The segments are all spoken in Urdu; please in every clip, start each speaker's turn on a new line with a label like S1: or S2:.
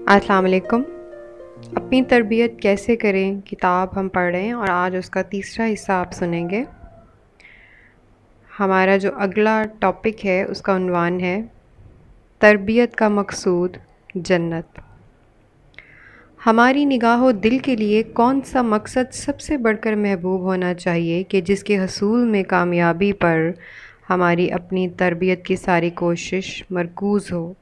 S1: السلام علیکم۔ اپنی تربیت کیسے کریں کتاب ہم پڑھ رہے ہیں اور آج اس کا تیسرا حصہ آپ سنیں گے۔ ہمارا جو اگلا ٹاپک ہے اس کا عنوان ہے تربیت کا مقصود جنت۔ ہماری نگاہ و دل کے لیے کون سا مقصد سب سے بڑھ کر محبوب ہونا چاہیے کہ جس کے حصول میں کامیابی پر ہماری اپنی تربیت کی ساری کوشش مرکوز ہو؟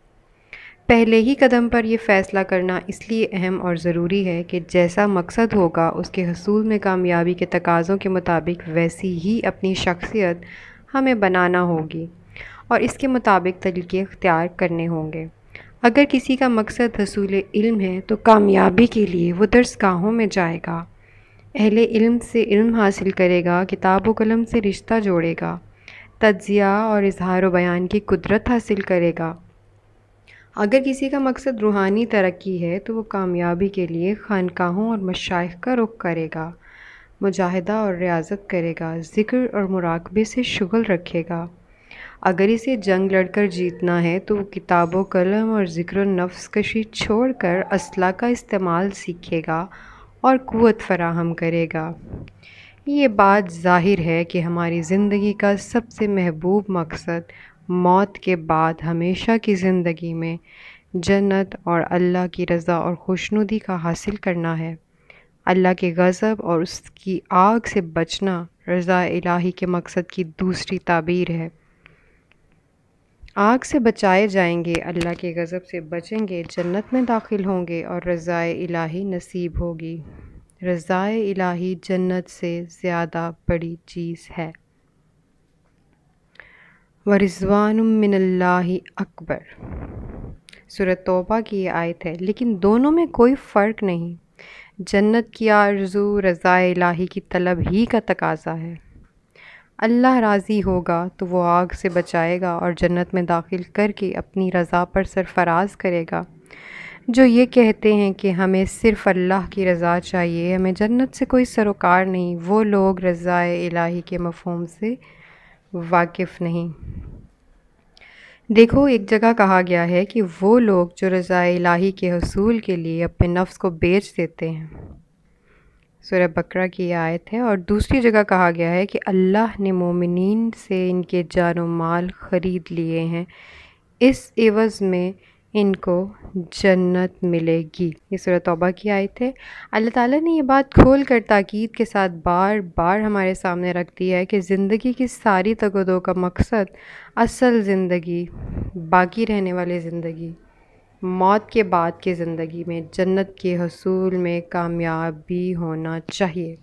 S1: پہلے ہی قدم پر یہ فیصلہ کرنا اس لیے اہم اور ضروری ہے کہ جیسا مقصد ہوگا اس کے حصول میں کامیابی کے تقاضوں کے مطابق ویسی ہی اپنی شخصیت ہمیں بنانا ہوگی اور اس کے مطابق طریقے اختیار کرنے ہوں گے۔ اگر کسی کا مقصد حصول علم ہے تو کامیابی کے لیے وہ درس گاہوں میں جائے گا، اہل علم سے علم حاصل کرے گا، کتاب و قلم سے رشتہ جوڑے گا، تجزیہ اور اظہار و بیان کی قدرت حاصل کرے گا۔ اگر کسی کا مقصد روحانی ترقی ہے تو وہ کامیابی کے لیے خانقاہوں اور مشائخ کا رخ کرے گا، مجاہدہ اور ریاضت کرے گا، ذکر اور مراقبے سے شغل رکھے گا۔ اگر اسے جنگ لڑ کر جیتنا ہے تو وہ کتاب و قلم اور ذکر و نفس کشی چھوڑ کر اسلحہ کا استعمال سیکھے گا اور قوت فراہم کرے گا۔ یہ بات ظاہر ہے کہ ہماری زندگی کا سب سے محبوب مقصد موت کے بعد ہمیشہ کی زندگی میں جنت اور اللہ کی رضا اور خوشنودی کا حاصل کرنا ہے۔ اللہ کے غضب اور اس کی آگ سے بچنا رضا الہی کے مقصد کی دوسری تعبیر ہے۔ آگ سے بچائے جائیں گے، اللہ کے غضب سے بچیں گے، جنت میں داخل ہوں گے اور رضا الہی نصیب ہوگی۔ رضا الہی جنت سے زیادہ بڑی چیز ہے۔ وَرِضْوَانٌ مِّنَ اللَّهِ اکبر، سورۃ توبہ کی یہ آیت ہے۔ لیکن دونوں میں کوئی فرق نہیں۔ جنت کی آرزو رضا الہی کی طلب ہی کا تقاضا ہے۔ اللہ راضی ہوگا تو وہ آگ سے بچائے گا اور جنت میں داخل کر کے اپنی رضا پر سرفراز کرے گا۔ جو یہ کہتے ہیں کہ ہمیں صرف اللہ کی رضا چاہیے، ہمیں جنت سے کوئی سروکار نہیں، وہ لوگ رضا الہی کے مفہوم سے واقف نہیں۔ دیکھو، ایک جگہ کہا گیا ہے کہ وہ لوگ جو رضا الہی کے حصول کے لیے اپنے نفس کو بیچ دیتے ہیں، سورہ بقرہ کی یہ آیت ہے، اور دوسری جگہ کہا گیا ہے کہ اللہ نے مومنین سے ان کے جان و مال خرید لیے ہیں، اس عوض میں ان کو جنت ملے گی۔ یہ سورہ توبہ کی آیت ہے۔ اللہ تعالیٰ نے یہ بات کھول کر تاکید کے ساتھ بار بار ہمارے سامنے رکھ دی ہے کہ زندگی کی ساری تگ و دو کا مقصد اصل زندگی، باقی رہنے والی زندگی، موت کے بعد کی زندگی میں جنت کے حصول میں کامیابی ہونا چاہیے۔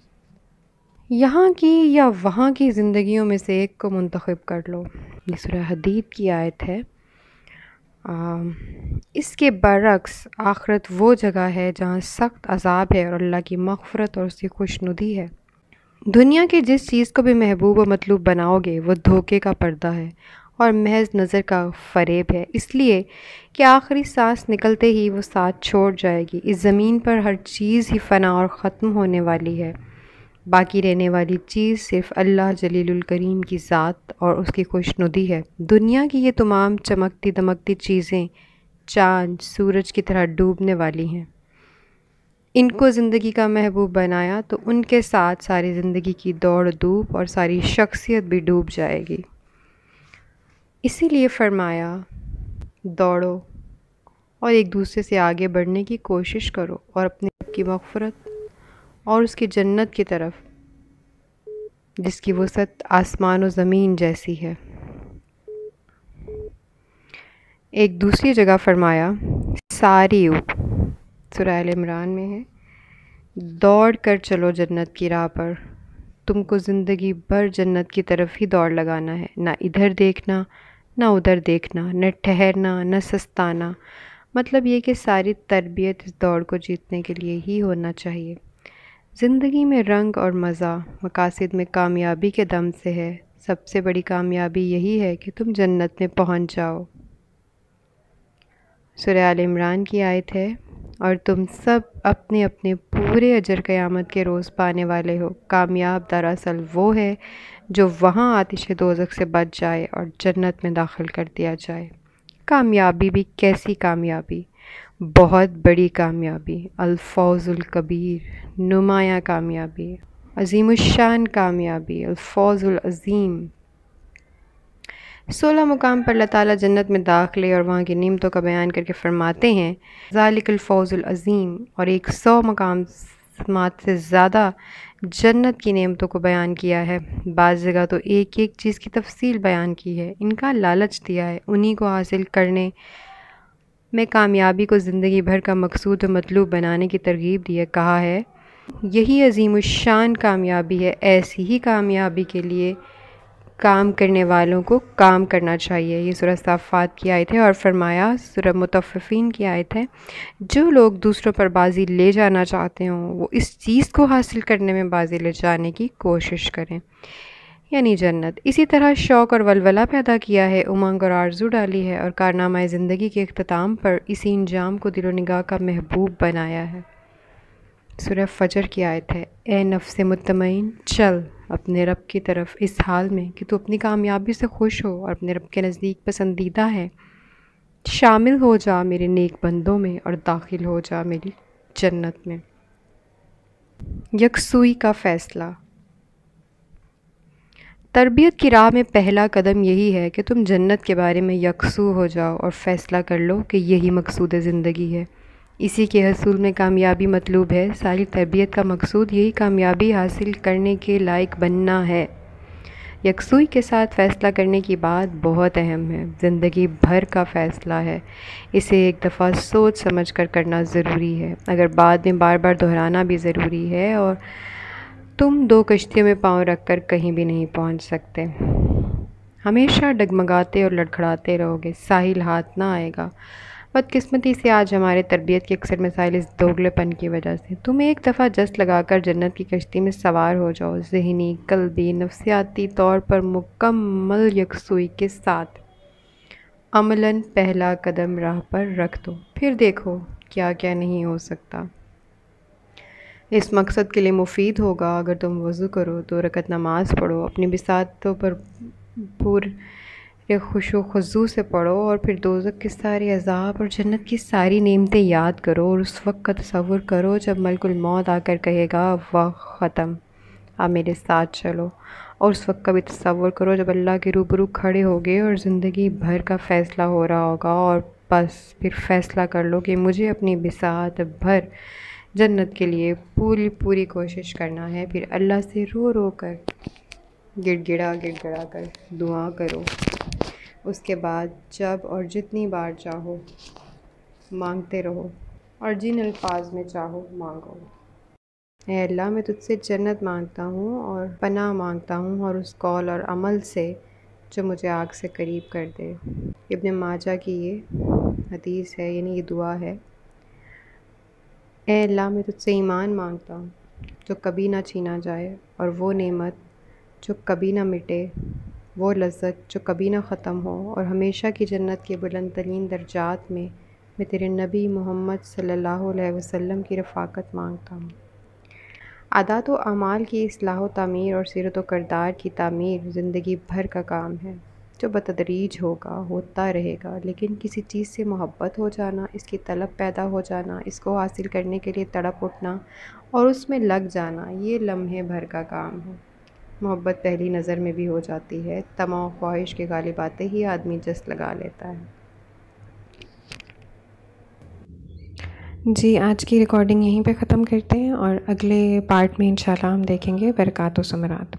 S1: یہاں کی یا وہاں کی زندگیوں میں سے ایک کو منتخب کر لو۔ یہ سورہ حدید کی آیت ہے۔ اس کے برعکس آخرت وہ جگہ ہے جہاں سخت عذاب ہے اور اللہ کی مغفرت اور اس کی خوشنودی ہے۔ دنیا کے جس چیز کو بھی محبوب و مطلوب بناؤ گے وہ دھوکے کا پردہ ہے اور محض نظر کا فریب ہے، اس لیے کہ آخری سانس نکلتے ہی وہ ساتھ چھوڑ جائے گی۔ اس زمین پر ہر چیز ہی فنا اور ختم ہونے والی ہے، باقی رہنے والی چیز صرف اللہ جلیل الکریم کی ذات اور اس کی خوشنودی ہے۔ دنیا کی یہ تمام چمکتی دمکتی چیزیں چاند سورج کی طرح ڈوبنے والی ہیں۔ ان کو زندگی کا محبوب بنایا تو ان کے ساتھ ساری زندگی کی دوڑ دھوپ اور ساری شخصیت بھی ڈوب جائے گی۔ اسی لیے فرمایا، دوڑو اور ایک دوسرے سے آگے بڑھنے کی کوشش کرو اور اپنے رب کی مغفرت اور اس کی جنت کی طرف، جس کی وسعت آسمان و زمین جیسی ہے۔ ایک دوسری جگہ فرمایا، ساریو، سورہ آل عمران میں ہے، دوڑ کر چلو جنت کی راہ پر، تم کو زندگی بھر جنت کی طرف ہی دوڑ لگانا ہے، نہ ادھر دیکھنا نہ ادھر دیکھنا، نہ ٹھہرنا نہ سستانا۔ مطلب یہ کہ ساری تربیت اس دوڑ کو جیتنے کے لیے ہی ہونا چاہیے۔ زندگی میں رنگ اور مزہ مقاصد میں کامیابی کے دم سے ہے۔ سب سے بڑی کامیابی یہی ہے کہ تم جنت میں پہنچ جاؤ۔ سورہ آل عمران کی آیت ہے، اور تم سب اپنے اپنے پورے اجر قیامت کے روز پانے والے ہو۔ کامیاب دراصل وہ ہے جو وہاں آتش دوزخ سے بچ جائے اور جنت میں داخل کر دیا جائے۔ کامیابی بھی کیسی کامیابی! بہت بڑی کامیابی، الفوز الکبیر، نمایاں کامیابی، عظیم الشان کامیابی، الفوز العظیم۔ 16 مقام پر اللہ تعالیٰ جنت میں داخلے اور وہاں کی نعمتوں کا بیان کر کے فرماتے ہیں ذالک الفوز العظیم، اور 100 مقامات سے زیادہ جنت کی نعمتوں کو بیان کیا ہے۔ بعض جگہ تو ایک ایک چیز کی تفصیل بیان کی ہے، ان کا لالچ دیا ہے، انہی کو حاصل کرنے میں کامیابی کو زندگی بھر کا مقصود و مطلوب بنانے کی ترغیب دی ہے۔ کہا ہے یہی عظیم الشان کامیابی ہے، ایسی ہی کامیابی کے لیے کام کرنے والوں کو کام کرنا چاہیے۔ یہ سورہ صافات کی آیت ہے، اور فرمایا سورہ مطففین کی آیت ہے، جو لوگ دوسروں پر بازی لے جانا چاہتے ہوں وہ اس چیز کو حاصل کرنے میں بازی لے جانے کی کوشش کریں، یعنی جنت۔ اسی طرح شوق اور ولولہ پیدا کیا ہے، امنگ اور آرزو ڈالی ہے، اور کارنامہ زندگی کے اختتام پر اسی انجام کو دل و نگاہ کا محبوب بنایا ہے۔ سورہ فجر کی آیت ہے، اے نفس مطمئن، چل اپنے رب کی طرف اس حال میں کہ تو اپنی کامیابی سے خوش ہو اور اپنے رب کے نزدیک پسندیدہ ہے، شامل ہو جا میرے نیک بندوں میں اور داخل ہو جا میری جنت میں۔ یکسوئی کا فیصلہ۔ تربیت کی راہ میں پہلا قدم یہی ہے کہ تم جنت کے بارے میں یکسو ہو جاؤ اور فیصلہ کر لو کہ یہی مقصود زندگی ہے، اسی کے حصول میں کامیابی مطلوب ہے۔ ساری تربیت کا مقصود یہی کامیابی حاصل کرنے کے لائق بننا ہے۔ یکسوئی کے ساتھ فیصلہ کرنے کی بات بہت اہم ہے، زندگی بھر کا فیصلہ ہے، اسے ایک دفعہ سوچ سمجھ کر کرنا ضروری ہے، اگر بعد میں بار بار دہرانا بھی ضروری ہے، اور تم 2 کشتیوں میں پاؤں رکھ کر کہیں بھی نہیں پہنچ سکتے۔ ہمیشہ ڈگمگاتے اور لڑکھڑاتے رہو گے، ساحل ہاتھ نہ آئے گا۔ بدقسمتی سے آج ہمارے تربیت کے اکثر مسائل اس دوگلے پن کی وجہ سے۔ تم ایک دفعہ جس لگا کر جنت کی کشتی میں سوار ہو جاؤ، ذہنی، قلبی، نفسیاتی طور پر مکمل یکسوئی کے ساتھ۔ عملاً پہلا قدم راہ پر رکھ دو، پھر دیکھو کیا کیا نہیں ہو سکتا۔ اس مقصد کے لیے مفید ہوگا اگر تم وضو کرو، 2 رکعت نماز پڑھو، اپنی بساطوں پر پورے خشوع و خضوع سے پڑھو، اور پھر دوزخ کے سارے عذاب اور جنت کی ساری نعمتیں یاد کرو، اور اس وقت کا تصور کرو جب ملک الموت آ کر کہے گا وقت ختم، اب میرے ساتھ چلو، اور اس وقت کا بھی تصور کرو جب اللہ کے روبرو کھڑے ہوگے اور زندگی بھر کا فیصلہ ہو رہا ہوگا، اور بس پھر فیصلہ کر لو کہ مجھے اپنی بساط بھر جنت کے لیے پوری کوشش کرنا ہے۔ پھر اللہ سے رو رو کر، گڑ گڑا کر دعا کرو۔ اس کے بعد جب اور جتنی بار چاہو مانگتے رہو، اور جن الفاظ میں چاہو مانگو۔ اے اللہ، میں تجھ سے جنت مانگتا ہوں اور پناہ مانگتا ہوں، اور اس قول اور عمل سے جو مجھے آگ سے قریب کر دے۔ ابن ماجہ کی یہ حدیث ہے، یعنی یہ دعا ہے۔ اے اللہ، میں تجھ سے ایمان مانگتا ہوں جو کبھی نہ چھینا جائے، اور وہ نعمت جو کبھی نہ مٹے، وہ لذت جو کبھی نہ ختم ہو، اور ہمیشہ کی جنت کے بلند ترین درجات میں میں تیرے نبی محمد صلی اللہ علیہ وسلم کی رفاقت مانگتا ہوں۔ عادات و اعمال کی اصلاح و تعمیر اور سیرت و کردار کی تعمیر زندگی بھر کا کام ہے، جو بتدریج ہوتا رہے گا، لیکن کسی چیز سے محبت ہو جانا، اس کی طلب پیدا ہو جانا، اس کو حاصل کرنے کے لیے تڑپ اٹھنا اور اس میں لگ جانا، یہ لمحے بھر کا کام ہے۔ محبت پہلی نظر میں بھی ہو جاتی ہے، طمع و خواہش کے غالب آتے ہی آدمی جس لگا لیتا ہے۔ جی، آج کی ریکارڈنگ یہیں پہ ختم کرتے ہیں، اور اگلے پارٹ میں انشاءاللہ ہم دیکھیں گے برکات و ثمرات۔